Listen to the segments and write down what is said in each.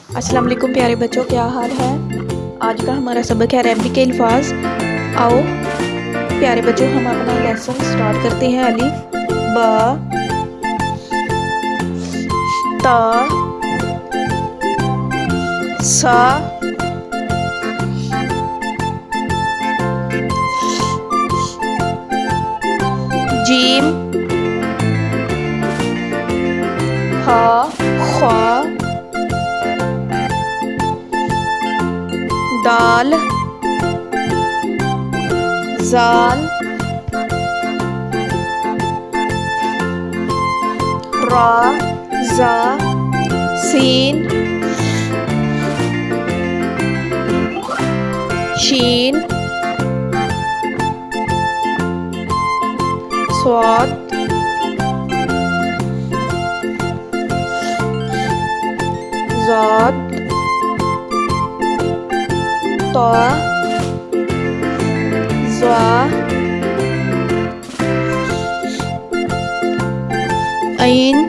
अस्सलाम वालेकुम प्यारे बच्चों, क्या हाल है। आज का हमारा सबक है अरबी के अल्फाज। आओ प्यारे बच्चों, हम अपना लेसन स्टार्ट करते हैं। अलिफ, बा, ता, सा, जीम, हा, ख्वा, दाल, जाल, रा, जा, सीन, शीन, स्वाद, ज़ाद, ता, ज़ा, ऐन,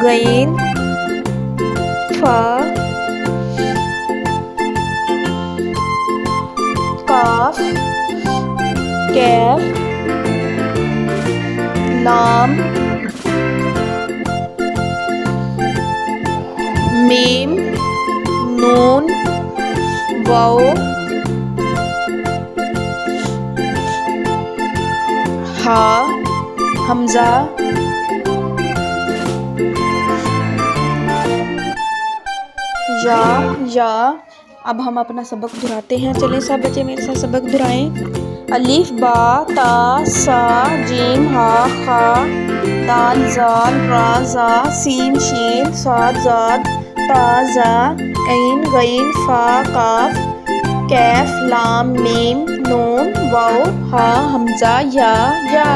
गैन, फा, काफ, कैफ, लाम, मीम, नून, वाओ, हा, हमजा, या। अब हम अपना सबक दोहराते हैं। चलें सब बच्चे मेरे साथ सबक दोहराएं। अलिफ, बा, ता, सा, जीम, हा, खा, दाल, जाल, रा, जा, सीन, शीन, स्वाद, ज़ाद, ता, ज़ा, ऐन, गैन, फा, काफ, कैफ, लाम, मीम, नून, वाओ, हा, हमजा, या।